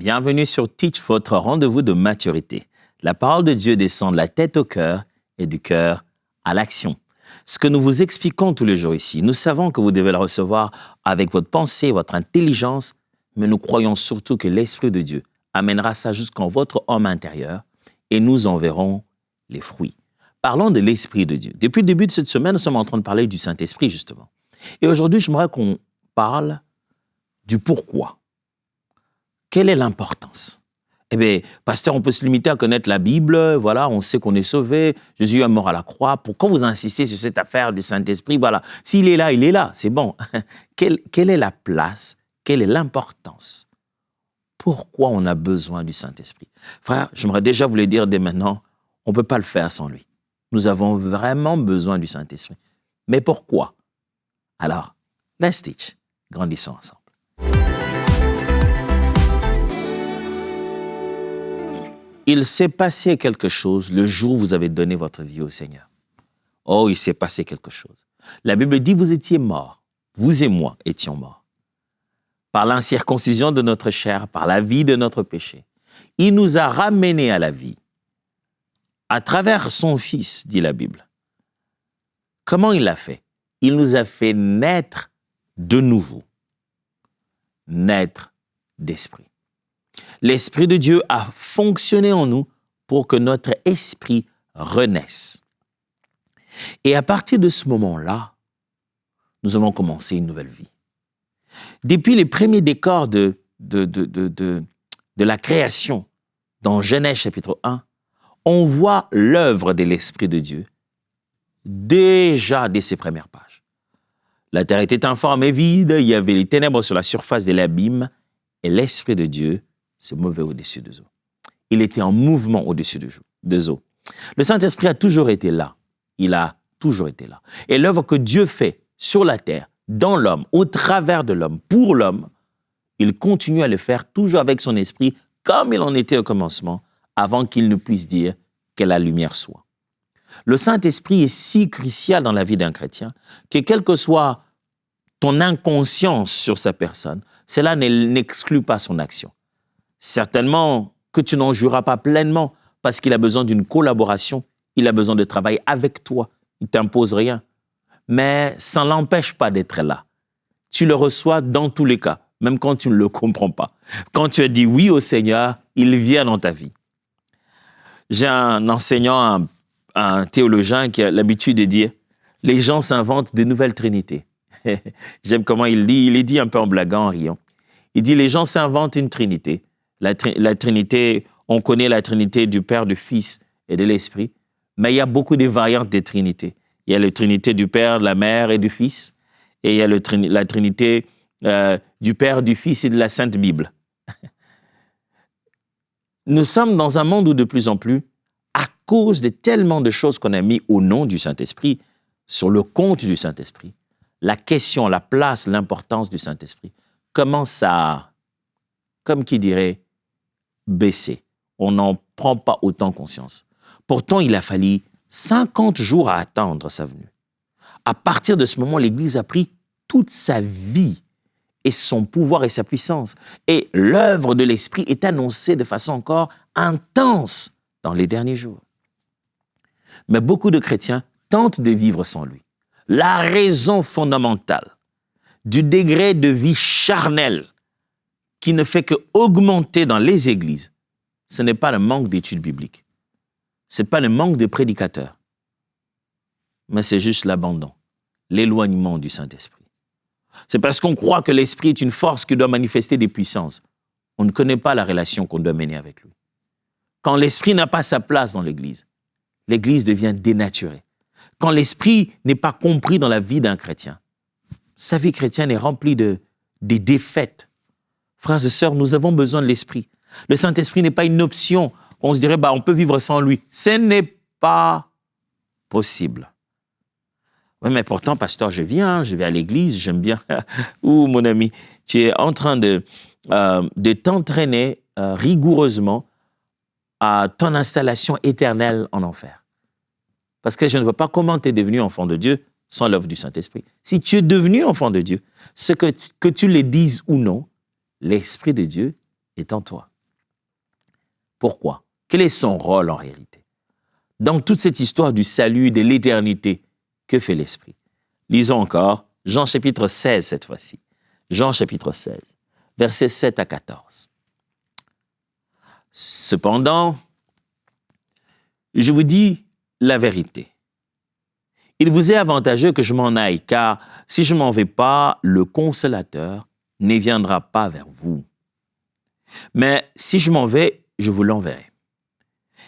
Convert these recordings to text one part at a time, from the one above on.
Bienvenue sur Teach, votre rendez-vous de maturité. La parole de Dieu descend de la tête au cœur et du cœur à l'action. Ce que nous vous expliquons tous les jours ici, nous savons que vous devez le recevoir avec votre pensée, votre intelligence, mais nous croyons surtout que l'Esprit de Dieu amènera ça jusqu'en votre homme intérieur et nous en verrons les fruits. Parlons de l'Esprit de Dieu. Depuis le début de cette semaine, nous sommes en train de parler du Saint-Esprit, justement. Et aujourd'hui, j'aimerais qu'on parle du pourquoi. Quelle est l'importance? Eh bien, pasteur, on peut se limiter à connaître la Bible, voilà, on sait qu'on est sauvé, Jésus est mort à la croix. Pourquoi vous insistez sur cette affaire du Saint-Esprit? Voilà, s'il est là, c'est bon. Quelle est la place? Quelle est l'importance? Pourquoi on a besoin du Saint-Esprit? Frère, j'aimerais déjà vous le dire dès maintenant, on ne peut pas le faire sans lui. Nous avons vraiment besoin du Saint-Esprit. Mais pourquoi? Alors, let's teach. Grandissons ensemble. Il s'est passé quelque chose le jour où vous avez donné votre vie au Seigneur. Oh, il s'est passé quelque chose. La Bible dit, vous étiez morts. Vous et moi étions morts. Par l'incirconcision de notre chair, par la vie de notre péché. Il nous a ramenés à la vie. À travers son Fils, dit la Bible. Comment il l'a fait? Il nous a fait naître de nouveau. Naître d'esprit. L'Esprit de Dieu a fonctionné en nous pour que notre esprit renaisse. Et à partir de ce moment-là, nous avons commencé une nouvelle vie. Depuis les premiers décors de la création, dans Genèse chapitre 1, on voit l'œuvre de l'Esprit de Dieu déjà dès ses premières pages. La terre était informe et vide, il y avait les ténèbres sur la surface de l'abîme, et l'Esprit de Dieu se mouvait au-dessus des eaux. Il était en mouvement au-dessus des eaux. Le Saint-Esprit a toujours été là. Il a toujours été là. Et l'œuvre que Dieu fait sur la terre, dans l'homme, au travers de l'homme, pour l'homme, il continue à le faire toujours avec son esprit, comme il en était au commencement, avant qu'il ne puisse dire que la lumière soit. Le Saint-Esprit est si crucial dans la vie d'un chrétien que quelle que soit ton inconscience sur sa personne, cela n'exclut pas son action. Certainement que tu n'en jouiras pas pleinement parce qu'il a besoin d'une collaboration, il a besoin de travailler avec toi, il ne t'impose rien. Mais ça ne l'empêche pas d'être là. Tu le reçois dans tous les cas, même quand tu ne le comprends pas. Quand tu as dit oui au Seigneur, il vient dans ta vie. J'ai un enseignant, un théologien qui a l'habitude de dire « les gens s'inventent de nouvelles trinités ». J'aime comment il dit un peu en blaguant, en riant. Il dit « les gens s'inventent une trinité ». La Trinité, on connaît la Trinité du Père, du Fils et de l'Esprit, mais il y a beaucoup de variantes des Trinités. Il y a la Trinité du Père, de la Mère et du Fils, et il y a la Trinité du Père, du Fils et de la Sainte Bible. Nous sommes dans un monde où de plus en plus, à cause de tellement de choses qu'on a mis au nom du Saint-Esprit, sur le compte du Saint-Esprit, la question, la place, l'importance du Saint-Esprit commence à, comme qui dirait, baisser. On n'en prend pas autant conscience. Pourtant, il a fallu 50 jours à attendre sa venue. À partir de ce moment, l'Église a pris toute sa vie et son pouvoir et sa puissance. Et l'œuvre de l'Esprit est annoncée de façon encore intense dans les derniers jours. Mais beaucoup de chrétiens tentent de vivre sans lui. La raison fondamentale du degré de vie charnelle qui ne fait qu'augmenter dans les églises, ce n'est pas le manque d'études bibliques, ce n'est pas le manque de prédicateurs, mais c'est juste l'abandon, l'éloignement du Saint-Esprit. C'est parce qu'on croit que l'Esprit est une force qui doit manifester des puissances. On ne connaît pas la relation qu'on doit mener avec lui. Quand l'Esprit n'a pas sa place dans l'Église, l'Église devient dénaturée. Quand l'Esprit n'est pas compris dans la vie d'un chrétien, sa vie chrétienne est remplie de défaites. Frères et sœurs, nous avons besoin de l'Esprit. Le Saint-Esprit n'est pas une option. On se dirait, on peut vivre sans lui. Ce n'est pas possible. Oui, mais pourtant, pasteur, je vais à l'église, j'aime bien. Ouh, mon ami, tu es en train de t'entraîner rigoureusement à ton installation éternelle en enfer. Parce que je ne vois pas comment tu es devenu enfant de Dieu sans l'œuvre du Saint-Esprit. Si tu es devenu enfant de Dieu, ce que tu le dises ou non, l'Esprit de Dieu est en toi. Pourquoi? Quel est son rôle en réalité? Dans toute cette histoire du salut, de l'éternité, que fait l'Esprit? Lisons encore Jean chapitre 16 cette fois-ci. Jean chapitre 16, versets 7 à 14. Cependant, je vous dis la vérité. Il vous est avantageux que je m'en aille, car si je m'en vais pas, le Consolateur ne viendra pas vers vous. Mais si je m'en vais, je vous l'enverrai.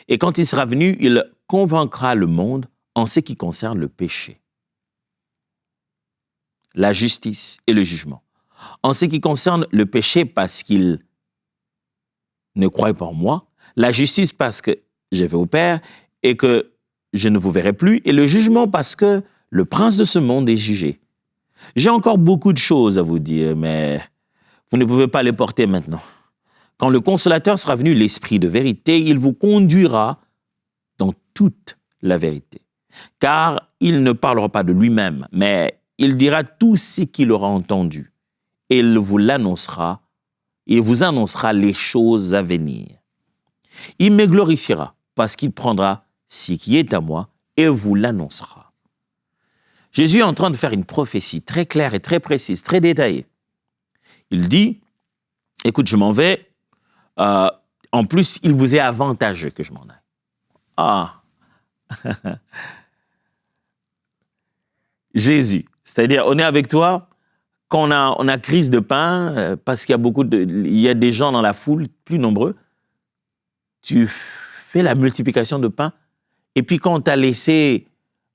Et quand il sera venu, il convaincra le monde en ce qui concerne le péché, la justice et le jugement. En ce qui concerne le péché, parce qu'il ne croit pas en moi, la justice parce que je vais au Père et que je ne vous verrai plus, et le jugement parce que le prince de ce monde est jugé. J'ai encore beaucoup de choses à vous dire, mais vous ne pouvez pas les porter maintenant. Quand le Consolateur sera venu, l'Esprit de vérité, il vous conduira dans toute la vérité. Car il ne parlera pas de lui-même, mais il dira tout ce qu'il aura entendu. Et il vous l'annoncera, et vous annoncera les choses à venir. Il me glorifiera, parce qu'il prendra ce qui est à moi, et vous l'annoncera. Jésus est en train de faire une prophétie très claire et très précise, très détaillée. Il dit, écoute, je m'en vais, en plus, il vous est avantageux que je m'en aille. Ah Jésus, c'est-à-dire, on est avec toi, quand on a crise de pain, parce qu'il y a des gens dans la foule, plus nombreux, tu fais la multiplication de pain, et puis quand on t'a laissé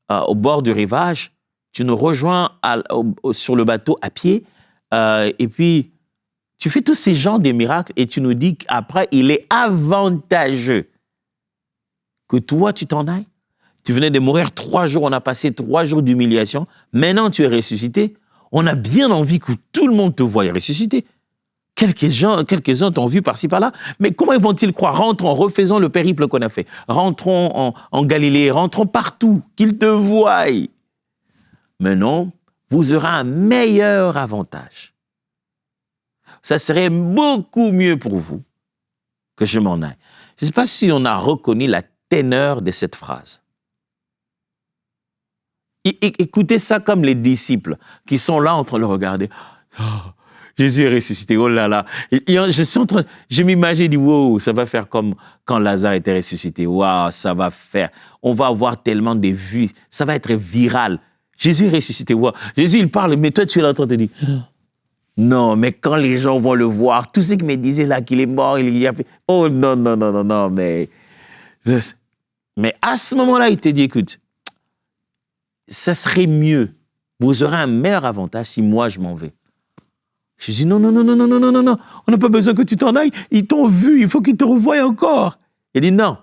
au bord du rivage, tu nous rejoins sur le bateau à pied, et puis tu fais tous ces genres de miracles, et tu nous dis qu'après, il est avantageux que toi, tu t'en ailles. Tu venais de mourir 3 jours, on a passé 3 jours d'humiliation, maintenant tu es ressuscité. On a bien envie que tout le monde te voie ressuscité. Quelques-uns t'ont vu par-ci, par-là, mais comment vont-ils croire? Rentrons, refaisons le périple qu'on a fait. Rentrons en Galilée, rentrons partout, qu'ils te voient. Mais non, vous aurez un meilleur avantage. Ça serait beaucoup mieux pour vous que je m'en aille. Je ne sais pas si on a reconnu la teneur de cette phrase. Écoutez ça comme les disciples qui sont là en train de le regarder. Oh, Jésus est ressuscité, oh là là. Je m'imagine, wow, ça va faire comme quand Lazare était ressuscité. Waouh, ça va faire. On va avoir tellement de vues. Ça va être viral. Jésus est ressuscité, wow. Jésus, il parle, mais toi, tu es là en train de te dire, non, mais quand les gens vont le voir, tous ceux qui me disaient là qu'il est mort, oh non, mais à ce moment-là, il te dit, écoute, ça serait mieux. Vous aurez un meilleur avantage si moi, je m'en vais. Jésus, non, on n'a pas besoin que tu t'en ailles. Ils t'ont vu, il faut qu'ils te revoient encore. Il dit, non,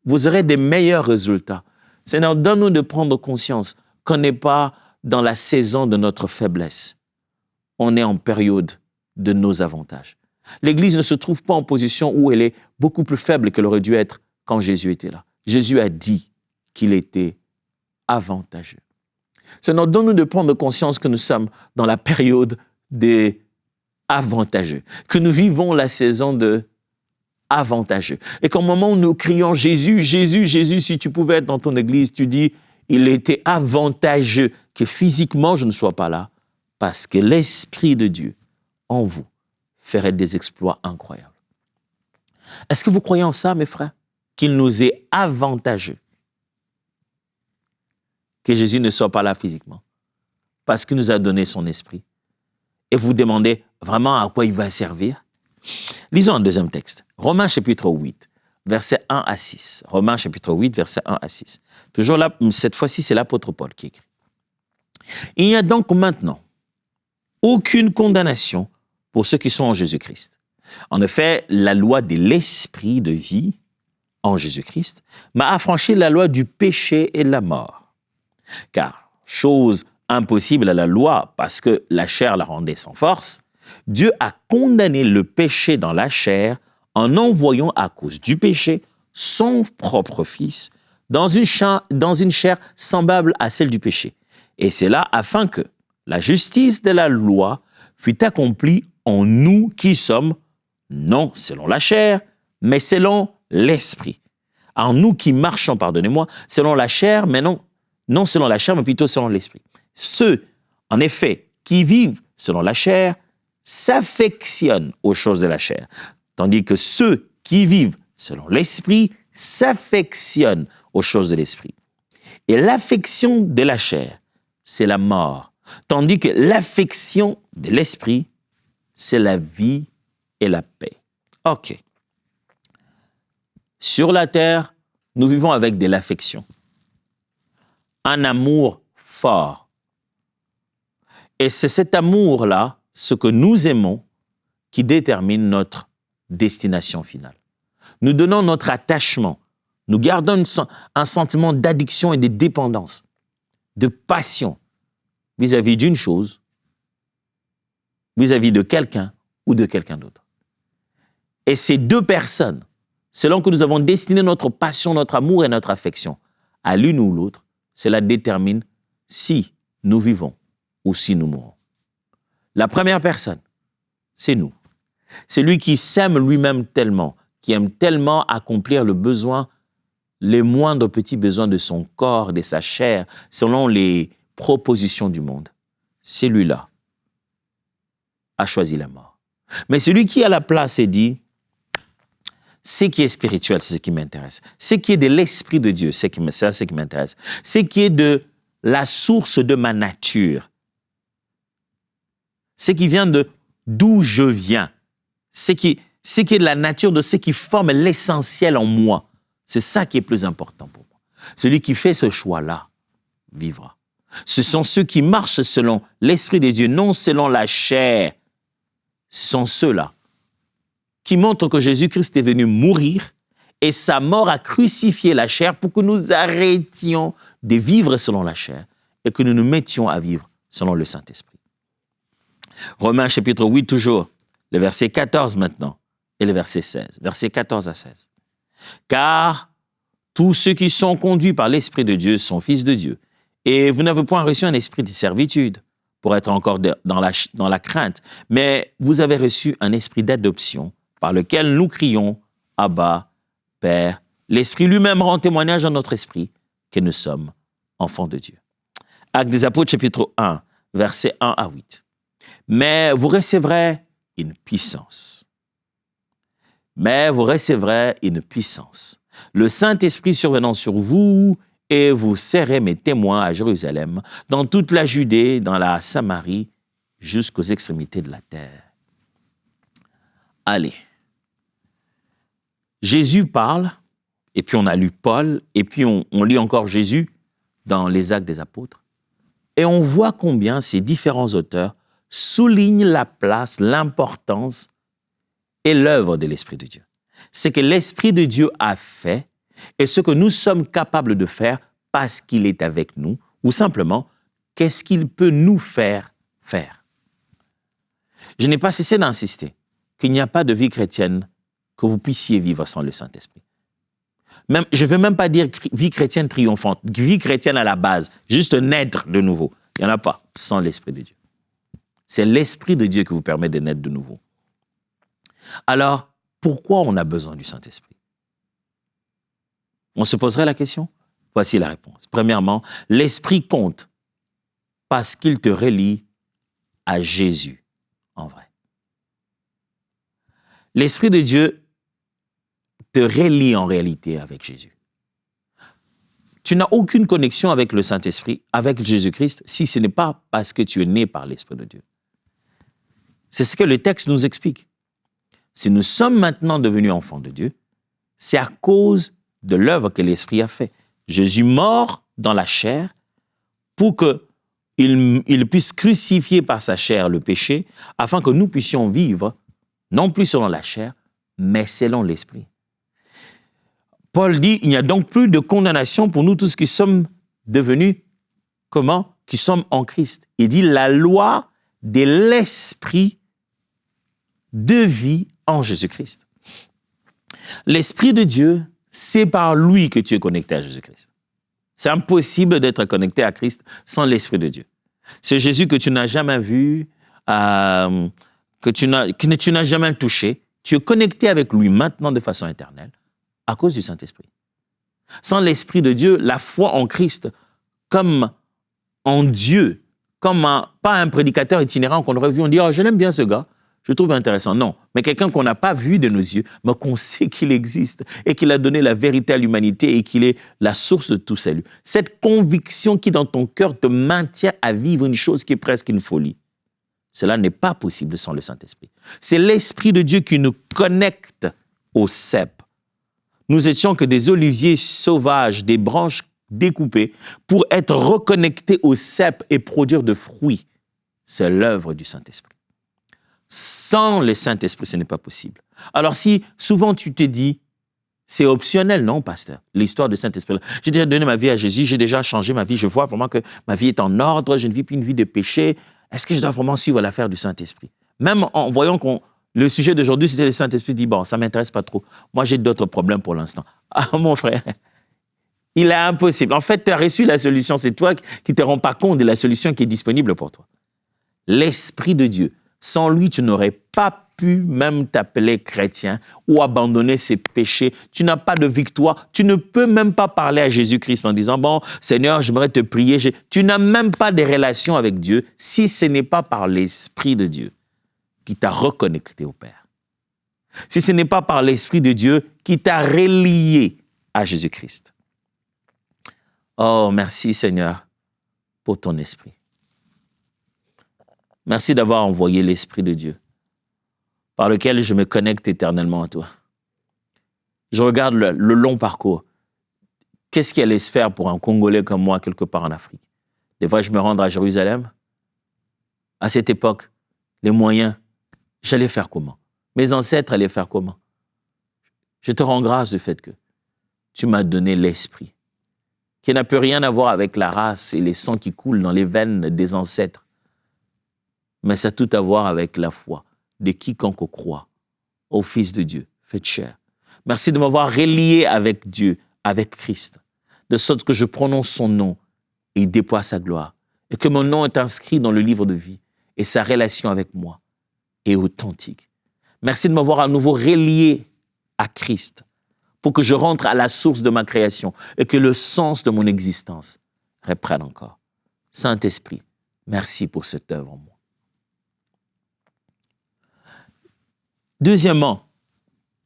vous aurez des meilleurs résultats. Seigneur, donne-nous de prendre conscience qu'on n'est pas dans la saison de notre faiblesse. On est en période de nos avantages. L'Église ne se trouve pas en position où elle est beaucoup plus faible qu'elle aurait dû être quand Jésus était là. Jésus a dit qu'il était avantageux. Seigneur, donne-nous de prendre conscience que nous sommes dans la période des avantageux, que nous vivons la saison de avantageux. Et qu'au moment où nous crions Jésus, Jésus, Jésus, si tu pouvais être dans ton église, tu dis, il était avantageux que physiquement je ne sois pas là, parce que l'Esprit de Dieu en vous ferait des exploits incroyables. Est-ce que vous croyez en ça, mes frères? Qu'il nous est avantageux que Jésus ne soit pas là physiquement, parce qu'il nous a donné son esprit. Et vous demandez vraiment à quoi il va servir? Lisons un deuxième texte. Romains chapitre 8, versets 1 à 6. Romains chapitre 8, versets 1 à 6. Toujours là, cette fois-ci, c'est l'apôtre Paul qui écrit. Il n'y a donc maintenant aucune condamnation pour ceux qui sont en Jésus-Christ. En effet, la loi de l'esprit de vie en Jésus-Christ m'a affranchi la loi du péché et de la mort. Car, chose impossible à la loi parce que la chair la rendait sans force, Dieu a condamné le péché dans la chair en envoyant à cause du péché son propre Fils dans une chair semblable à celle du péché. Et c'est là afin que la justice de la loi fût accomplie en nous qui sommes non selon la chair, mais selon l'esprit. En nous qui marchons, pardonnez-moi, selon la chair, mais non selon la chair, mais plutôt selon l'esprit. Ceux, en effet, qui vivent selon la chair, s'affectionnent aux choses de la chair, tandis que ceux qui vivent selon l'esprit s'affectionnent aux choses de l'esprit. Et l'affection de la chair, c'est la mort, tandis que l'affection de l'esprit, c'est la vie et la paix. OK. Sur la terre, nous vivons avec de l'affection, un amour fort. Et c'est cet amour-là, ce que nous aimons, qui détermine notre destination finale. Nous donnons notre attachement, nous gardons un sentiment d'addiction et de dépendance, de passion vis-à-vis d'une chose, vis-à-vis de quelqu'un ou de quelqu'un d'autre. Et ces deux personnes, selon que nous avons destiné notre passion, notre amour et notre affection à l'une ou l'autre, cela détermine si nous vivons ou si nous mourons. La première personne, c'est nous. C'est lui qui s'aime lui-même tellement, qui aime tellement accomplir le besoin, les moindres petits besoins de son corps, de sa chair, selon les propositions du monde. Celui-là a choisi la mort. Mais celui qui est à la place et dit, ce qui est spirituel, c'est ce qui m'intéresse. Ce qui est de l'Esprit de Dieu, c'est ce qui m'intéresse. Ce qui est de la source de ma nature. Ce qui vient de d'où je viens. Ce qui est de la nature de ce qui forme l'essentiel en moi. C'est ça qui est plus important pour moi. Celui qui fait ce choix-là vivra. Ce sont ceux qui marchent selon l'Esprit de Dieu, non selon la chair. Ce sont ceux-là qui montrent que Jésus-Christ est venu mourir et sa mort a crucifié la chair pour que nous arrêtions de vivre selon la chair et que nous nous mettions à vivre selon le Saint-Esprit. Romains chapitre 8 toujours, le verset 14 maintenant et le verset 16. Verset 14 à 16. Car tous ceux qui sont conduits par l'Esprit de Dieu sont fils de Dieu. Et vous n'avez point reçu un esprit de servitude pour être encore dans la crainte, mais vous avez reçu un esprit d'adoption par lequel nous crions « Abba, Père ». L'Esprit lui-même rend témoignage à notre esprit que nous sommes enfants de Dieu. Actes des Apôtres, chapitre 1, versets 1 à 8. Mais vous recevrez une puissance. Mais vous recevrez une puissance. Le Saint-Esprit survenant sur vous, et vous serez mes témoins à Jérusalem, dans toute la Judée, dans la Samarie, jusqu'aux extrémités de la terre. Allez. Jésus parle, et puis on a lu Paul, et puis on lit encore Jésus dans les Actes des Apôtres, et on voit combien ces différents auteurs soulignent la place, l'importance et l'œuvre de l'Esprit de Dieu. C'est que l'Esprit de Dieu a fait, et ce que nous sommes capables de faire parce qu'il est avec nous, ou simplement, qu'est-ce qu'il peut nous faire faire. Je n'ai pas cessé d'insister qu'il n'y a pas de vie chrétienne que vous puissiez vivre sans le Saint-Esprit. Même, je ne veux même pas dire vie chrétienne triomphante, vie chrétienne à la base, juste naître de nouveau. Il n'y en a pas sans l'Esprit de Dieu. C'est l'Esprit de Dieu qui vous permet de naître de nouveau. Alors, pourquoi on a besoin du Saint-Esprit? On se poserait la question? Voici la réponse. Premièrement, l'Esprit compte parce qu'il te relie à Jésus, en vrai. L'Esprit de Dieu te relie en réalité avec Jésus. Tu n'as aucune connexion avec le Saint-Esprit, avec Jésus-Christ, si ce n'est pas parce que tu es né par l'Esprit de Dieu. C'est ce que le texte nous explique. Si nous sommes maintenant devenus enfants de Dieu, c'est à cause de l'œuvre que l'Esprit a fait. Jésus mort dans la chair pour qu'il puisse crucifier par sa chair le péché, afin que nous puissions vivre, non plus selon la chair, mais selon l'Esprit. Paul dit, il n'y a donc plus de condamnation pour nous tous qui sommes devenus, comment? Qui sommes en Christ. Il dit, la loi de l'Esprit de vie en Jésus-Christ. L'Esprit de Dieu, c'est par lui que tu es connecté à Jésus-Christ. C'est impossible d'être connecté à Christ sans l'Esprit de Dieu. C'est Jésus que tu n'as jamais vu, que tu n'as jamais touché. Tu es connecté avec lui maintenant de façon éternelle à cause du Saint-Esprit. Sans l'Esprit de Dieu, la foi en Christ, comme en Dieu, comme pas un prédicateur itinérant qu'on aurait vu, on dit « Oh, je l'aime bien ce gars, je le trouve intéressant ». Non, mais quelqu'un qu'on n'a pas vu de nos yeux, mais qu'on sait qu'il existe et qu'il a donné la vérité à l'humanité et qu'il est la source de tout salut. Cette conviction qui, dans ton cœur, te maintient à vivre une chose qui est presque une folie. Cela n'est pas possible sans le Saint-Esprit. C'est l'Esprit de Dieu qui nous connecte au cep. Nous étions que des oliviers sauvages, des branches découpées, pour être reconnectés au cep et produire de fruits. C'est l'œuvre du Saint-Esprit. Sans le Saint-Esprit, ce n'est pas possible. Alors si souvent tu te dis, c'est optionnel, non, pasteur, l'histoire du Saint-Esprit. J'ai déjà donné ma vie à Jésus, j'ai déjà changé ma vie, je vois vraiment que ma vie est en ordre, je ne vis plus une vie de péché. Est-ce que je dois vraiment suivre l'affaire du Saint-Esprit? Même en voyant que le sujet d'aujourd'hui, c'était le Saint-Esprit, dit, bon, ça ne m'intéresse pas trop. Moi, j'ai d'autres problèmes pour l'instant. Ah, mon frère, il est impossible. En fait, tu as reçu la solution, c'est toi qui ne te rends pas compte de la solution qui est disponible pour toi. L'Esprit de Dieu. Sans lui, tu n'aurais pas pu même t'appeler chrétien ou abandonner ses péchés. Tu n'as pas de victoire. Tu ne peux même pas parler à Jésus-Christ en disant, bon, Seigneur, j'aimerais te prier. Tu n'as même pas de relation avec Dieu si ce n'est pas par l'Esprit de Dieu qui t'a reconnecté au Père. Si ce n'est pas par l'Esprit de Dieu qui t'a relié à Jésus-Christ. Oh, merci Seigneur pour ton Esprit. Merci d'avoir envoyé l'Esprit de Dieu, par lequel je me connecte éternellement à toi. Je regarde le long parcours. Qu'est-ce qu'il allait se faire pour un Congolais comme moi, quelque part en Afrique? Des fois, je me rends à Jérusalem. À cette époque, les moyens, j'allais faire comment? Mes ancêtres allaient faire comment? Je te rends grâce du fait que tu m'as donné l'Esprit, qui n'a plus rien à voir avec la race et les sangs qui coulent dans les veines des ancêtres. Mais ça a tout à voir avec la foi de quiconque croit au Fils de Dieu, fait chair. Merci de m'avoir relié avec Dieu, avec Christ, de sorte que je prononce son nom et il déploie sa gloire, et que mon nom est inscrit dans le livre de vie, et sa relation avec moi est authentique. Merci de m'avoir à nouveau relié à Christ, pour que je rentre à la source de ma création, et que le sens de mon existence reprenne encore. Saint-Esprit, merci pour cette œuvre en moi. Deuxièmement,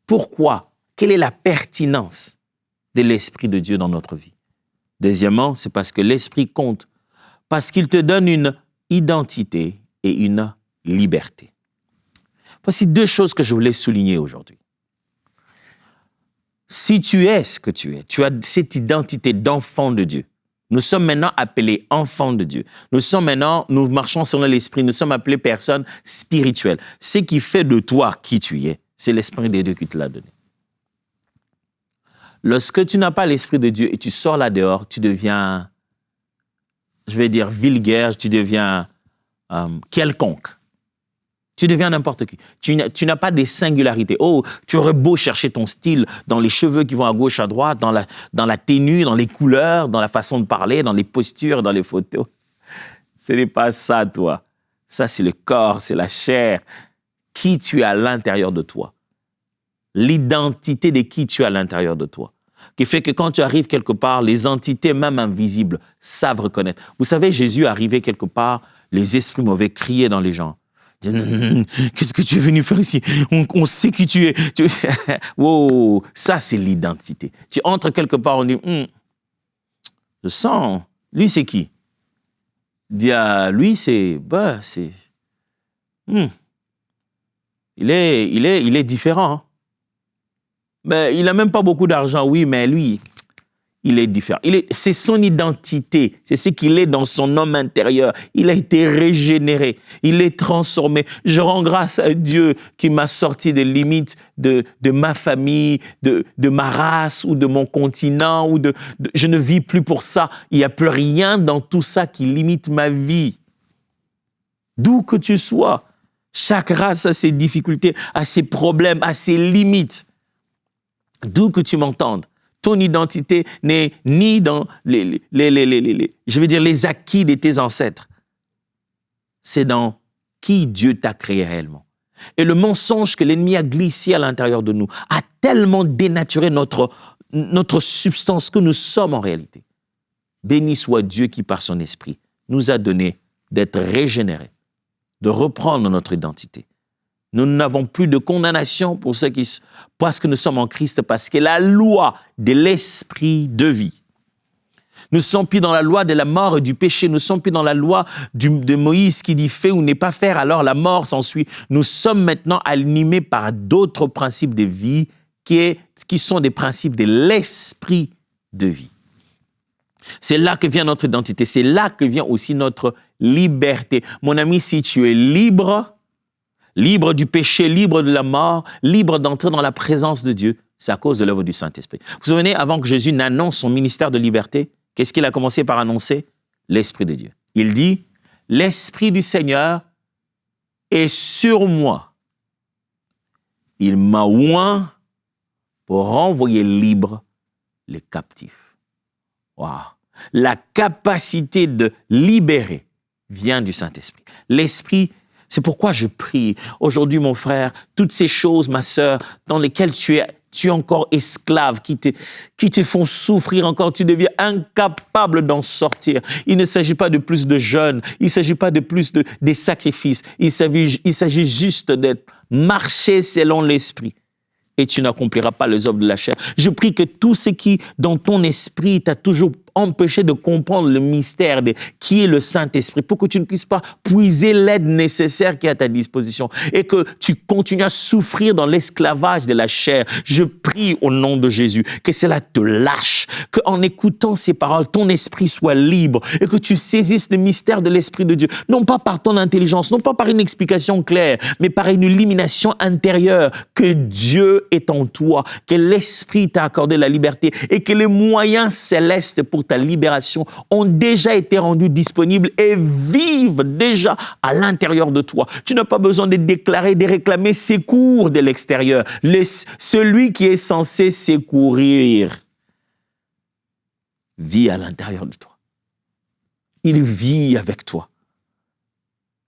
pourquoi? Quelle est la pertinence de l'Esprit de Dieu dans notre vie? Deuxièmement, c'est parce que l'Esprit compte, parce qu'il te donne une identité et une liberté. Voici deux choses que je voulais souligner aujourd'hui. Si tu es ce que tu as cette identité d'enfant de Dieu. Nous sommes maintenant appelés enfants de Dieu. Nous marchons selon l'Esprit, nous sommes appelés personnes spirituelles. Ce qui fait de toi qui tu es, c'est l'Esprit de Dieu qui te l'a donné. Lorsque tu n'as pas l'Esprit de Dieu et tu sors là dehors, tu deviens, je vais dire vulgaire, tu deviens quelconque. Tu deviens n'importe qui. Tu n'as pas de singularité. Oh, tu aurais beau chercher ton style dans les cheveux qui vont à gauche, à droite, dans la tenue, dans les couleurs, dans la façon de parler, dans les postures, dans les photos. Ce n'est pas ça, toi. Ça, c'est le corps, c'est la chair. Qui tu es à l'intérieur de toi. L'identité de qui tu es à l'intérieur de toi. Qui fait que quand tu arrives quelque part, les entités, même invisibles, savent reconnaître. Vous savez, Jésus arrivait quelque part, les esprits mauvais criaient dans les gens. Qu'est-ce que tu es venu faire ici? On sait qui tu es. Wow, ça c'est l'identité. Tu entres quelque part, on dit, je sens, lui c'est qui? Lui c'est, il est différent. Hein? Mais il n'a même pas beaucoup d'argent, oui, mais lui, il est différent. C'est son identité, c'est ce qu'il est dans son homme intérieur. Il a été régénéré, il est transformé. Je rends grâce à Dieu qui m'a sorti des limites de ma famille, de ma race ou de mon continent. Je ne vis plus pour ça. Il n'y a plus rien dans tout ça qui limite ma vie. D'où que tu sois, chaque race a ses difficultés, a ses problèmes, a ses limites. D'où que tu m'entendes. Ton identité n'est ni dans les acquis de tes ancêtres. C'est dans qui Dieu t'a créé réellement. Et le mensonge que l'ennemi a glissé à l'intérieur de nous a tellement dénaturé notre substance que nous sommes en réalité. Béni soit Dieu qui, par son esprit, nous a donné d'être régénérés, de reprendre notre identité. Nous n'avons plus de condamnation pour ceux parce que nous sommes en Christ, parce que la loi de l'esprit de vie. Nous ne sommes plus dans la loi de la mort et du péché. Nous ne sommes plus dans la loi de Moïse qui dit « fais ou n'est pas faire », alors la mort s'ensuit. Nous sommes maintenant animés par d'autres principes de vie qui sont des principes de l'esprit de vie. C'est là que vient notre identité. C'est là que vient aussi notre liberté. Mon ami, si tu es libre, libre du péché, libre de la mort, libre d'entrer dans la présence de Dieu, c'est à cause de l'œuvre du Saint-Esprit. Vous vous souvenez, avant que Jésus n'annonce son ministère de liberté, qu'est-ce qu'il a commencé par annoncer? L'Esprit de Dieu. Il dit, « L'Esprit du Seigneur est sur moi. Il m'a oint pour renvoyer libre les captifs. » Wow. La capacité de libérer vient du Saint-Esprit. L'Esprit, c'est pourquoi je prie. Aujourd'hui, mon frère, toutes ces choses, ma sœur, dans lesquelles tu es encore esclave, qui te font souffrir encore, tu deviens incapable d'en sortir. Il ne s'agit pas de plus de jeûne, il ne s'agit pas de plus des sacrifices, il s'agit juste de marcher selon l'Esprit. Et tu n'accompliras pas les œuvres de la chair. Je prie que tout ce qui, dans ton esprit, t'a toujours empêché de comprendre le mystère de qui est le Saint-Esprit, pour que tu ne puisses pas puiser l'aide nécessaire qui est à ta disposition et que tu continues à souffrir dans l'esclavage de la chair. Je prie au nom de Jésus que cela te lâche, qu'en écoutant ces paroles, ton esprit soit libre et que tu saisisses le mystère de l'Esprit de Dieu, non pas par ton intelligence, non pas par une explication claire, mais par une illumination intérieure, que Dieu est en toi, que l'Esprit t'a accordé la liberté et que les moyens célestes pour ta libération ont déjà été rendus disponibles et vivent déjà à l'intérieur de toi. Tu n'as pas besoin de déclarer, de réclamer secours de l'extérieur. Celui qui est censé secourir vit à l'intérieur de toi. Il vit avec toi.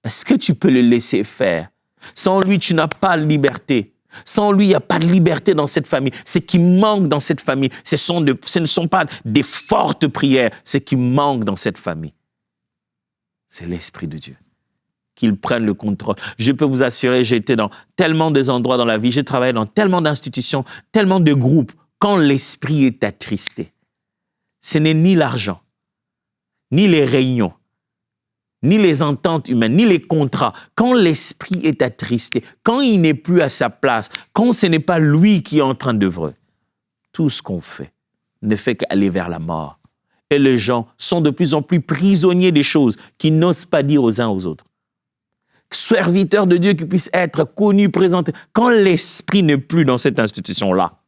Est-ce que tu peux le laisser faire? Sans lui, tu n'as pas de liberté. Sans lui, il n'y a pas de liberté dans cette famille. Ce qui manque dans cette famille, ce ne sont pas des fortes prières. Ce qui manque dans cette famille, c'est l'Esprit de Dieu. Qu'il prenne le contrôle. Je peux vous assurer, j'ai été dans tellement des endroits dans la vie, j'ai travaillé dans tellement d'institutions, tellement de groupes. Quand l'Esprit est attristé, ce n'est ni l'argent, ni les réunions, ni les ententes humaines, ni les contrats. Quand l'Esprit est attristé, quand il n'est plus à sa place, quand ce n'est pas lui qui est en train d'œuvrer, tout ce qu'on fait ne fait qu'aller vers la mort. Et les gens sont de plus en plus prisonniers des choses qu'ils n'osent pas dire aux uns aux autres. Serviteurs de Dieu qui puissent être connus, présentés. Quand l'Esprit n'est plus dans cette institution-là,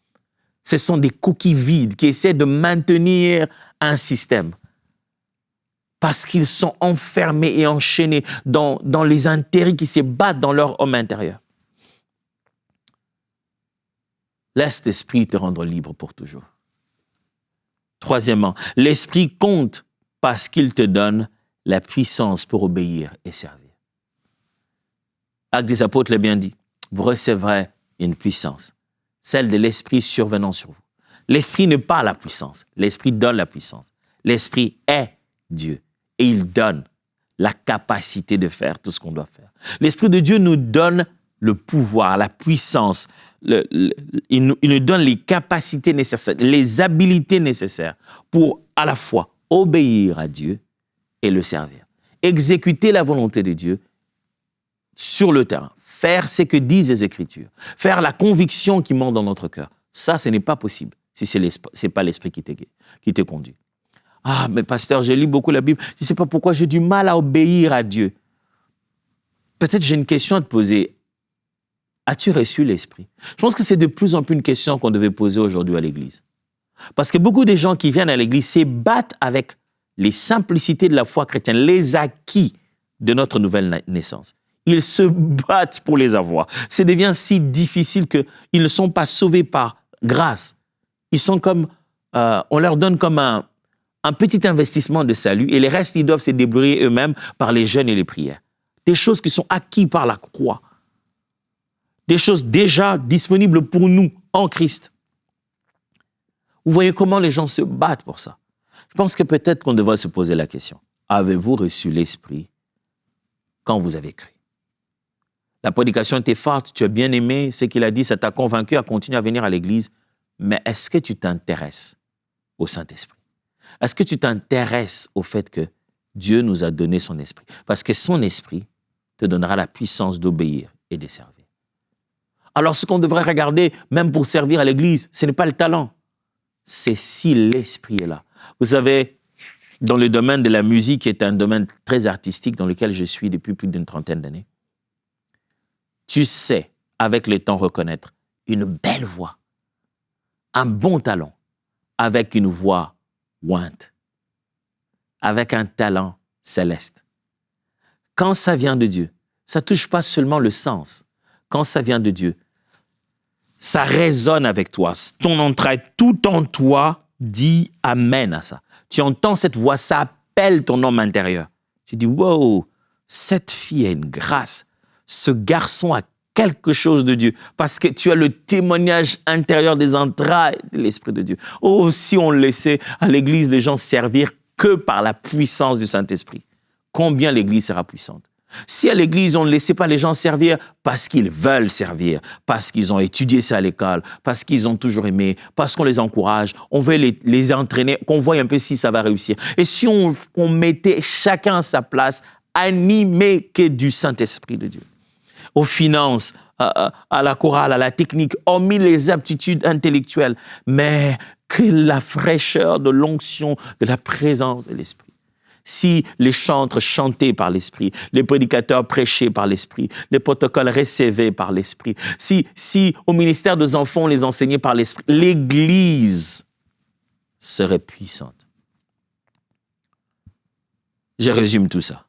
ce sont des coquilles vides qui essaient de maintenir un système. Parce qu'ils sont enfermés et enchaînés dans les intérêts qui se battent dans leur homme intérieur. Laisse l'Esprit te rendre libre pour toujours. Troisièmement, l'Esprit compte parce qu'il te donne la puissance pour obéir et servir. Actes des Apôtres l'a bien dit, vous recevrez une puissance, celle de l'Esprit survenant sur vous. L'Esprit n'est pas la puissance, l'Esprit donne la puissance. L'Esprit est Dieu. Et il donne la capacité de faire tout ce qu'on doit faire. L'Esprit de Dieu nous donne le pouvoir, la puissance. Il nous donne les capacités nécessaires, les habiletés nécessaires pour à la fois obéir à Dieu et le servir. Exécuter la volonté de Dieu sur le terrain. Faire ce que disent les Écritures. Faire la conviction qui monte dans notre cœur. Ça, ce n'est pas possible si ce n'est pas l'Esprit qui te conduit. Ah, mais pasteur, je lis beaucoup la Bible. Je ne sais pas pourquoi j'ai du mal à obéir à Dieu. Peut-être j'ai une question à te poser. As-tu reçu l'Esprit? Je pense que c'est de plus en plus une question qu'on devait poser aujourd'hui à l'Église. Parce que beaucoup de gens qui viennent à l'Église se battent avec les simplicités de la foi chrétienne, les acquis de notre nouvelle naissance. Ils se battent pour les avoir. Ça devient si difficile qu'ils ne sont pas sauvés par grâce. Ils sont comme, on leur donne comme un petit investissement de salut et les restes, ils doivent se débrouiller eux-mêmes par les jeûnes et les prières. Des choses qui sont acquises par la croix. des choses déjà disponibles pour nous en Christ. Vous voyez comment les gens se battent pour ça. Je pense que peut-être qu'on devrait se poser la question. Avez-vous reçu l'Esprit quand vous avez cru? La prédication était forte, tu as bien aimé ce qu'il a dit, ça t'a convaincu à continuer à venir à l'église. Mais est-ce que tu t'intéresses au Saint-Esprit? Est-ce que tu t'intéresses au fait que Dieu nous a donné son Esprit? Parce que son Esprit te donnera la puissance d'obéir et de servir. Alors ce qu'on devrait regarder, même pour servir à l'église, ce n'est pas le talent. C'est si l'Esprit est là. Vous savez, dans le domaine de la musique, qui est un domaine très artistique dans lequel je suis depuis plus d'une trentaine d'années, tu sais, avec le temps, reconnaître une belle voix, un bon talent, avec une voix ointe, avec un talent céleste. Quand ça vient de Dieu, ça ne touche pas seulement le sens. Quand ça vient de Dieu, ça résonne avec toi. Ton entraille, tout en toi dit amen à ça. Tu entends cette voix, ça appelle ton homme intérieur. Tu dis, wow, cette fille a une grâce. Ce garçon a quelque chose de Dieu, parce que tu as le témoignage intérieur des entrailles de l'Esprit de Dieu. Oh, si on laissait à l'Église les gens servir que par la puissance du Saint-Esprit, combien l'Église sera puissante? Si à l'Église, on ne laissait pas les gens servir parce qu'ils veulent servir, parce qu'ils ont étudié ça à l'école, parce qu'ils ont toujours aimé, parce qu'on les encourage, on veut les entraîner, qu'on voit un peu si ça va réussir. Et si on mettait chacun à sa place, animé que du Saint-Esprit de Dieu, aux finances, à la chorale, à la technique, hormis les aptitudes intellectuelles, mais que la fraîcheur de l'onction, de la présence de l'Esprit. Si les chantres chantaient par l'Esprit, les prédicateurs prêchaient par l'Esprit, les protocoles recevaient par l'Esprit, si au ministère des enfants on les enseignait par l'Esprit, l'Église serait puissante. Je résume tout ça.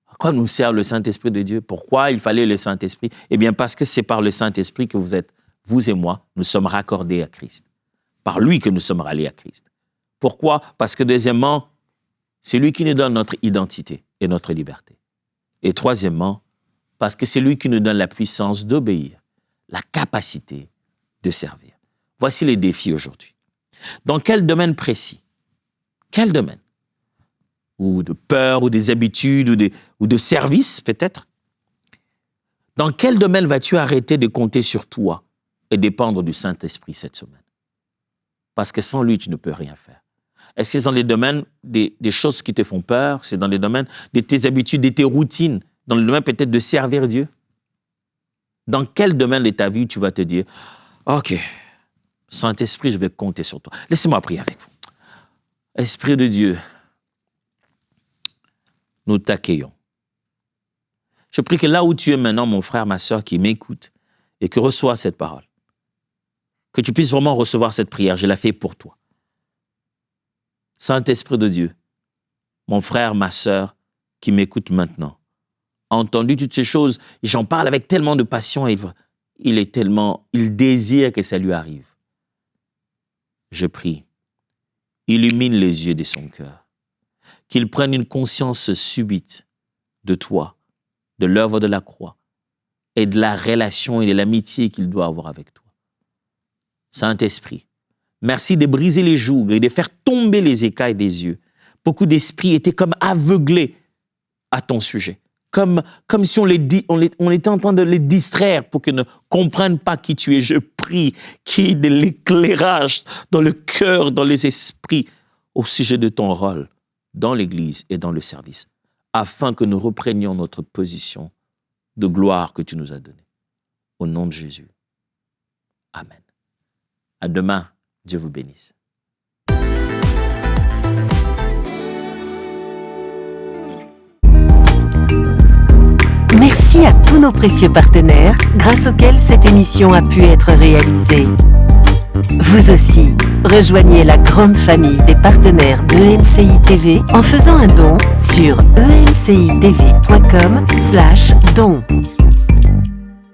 À quoi nous sert le Saint-Esprit de Dieu? Pourquoi il fallait le Saint-Esprit? Eh bien, parce que c'est par le Saint-Esprit que vous et moi, nous sommes raccordés à Christ. Par lui que nous sommes ralliés à Christ. Pourquoi? Parce que deuxièmement, c'est lui qui nous donne notre identité et notre liberté. Et troisièmement, parce que c'est lui qui nous donne la puissance d'obéir, la capacité de servir. Voici les défis aujourd'hui. Dans quel domaine précis? Quel domaine? Ou de peur, ou des habitudes, ou de service peut-être? Dans quel domaine vas-tu arrêter de compter sur toi et dépendre du Saint-Esprit cette semaine? Parce que sans lui, tu ne peux rien faire. Est-ce que c'est dans les domaines des choses qui te font peur? C'est dans les domaines de tes habitudes, de tes routines? Dans le domaine peut-être de servir Dieu? Dans quel domaine de ta vie tu vas te dire, OK, Saint-Esprit, je vais compter sur toi. Laissez-moi prier avec vous. Esprit de Dieu, nous t'accueillons. Je prie que là où tu es maintenant, mon frère, ma sœur qui m'écoute et qui reçoit cette parole, que tu puisses vraiment recevoir cette prière. Je la fais pour toi. Saint-Esprit de Dieu, mon frère, ma sœur qui m'écoute maintenant, a entendu toutes ces choses, j'en parle avec tellement de passion et il désire que ça lui arrive. Je prie, illumine les yeux de son cœur, qu'il prenne une conscience subite de toi, de l'œuvre de la croix et de la relation et de l'amitié qu'il doit avoir avec toi. Saint-Esprit, merci de briser les jougs et de faire tomber les écailles des yeux. Beaucoup d'esprits étaient comme aveuglés à ton sujet. Comme si on était en train de les distraire pour qu'ils ne comprennent pas qui tu es. Je prie qu'il y ait de l'éclairage dans le cœur, dans les esprits, au sujet de ton rôle dans l'Église et dans le service, afin que nous reprenions notre position de gloire que tu nous as donnée. Au nom de Jésus. Amen. À demain. Dieu vous bénisse. Merci à tous nos précieux partenaires, grâce auxquels cette émission a pu être réalisée. Vous aussi, rejoignez la grande famille des partenaires d'EMCI TV en faisant un don sur emcitv.com/don.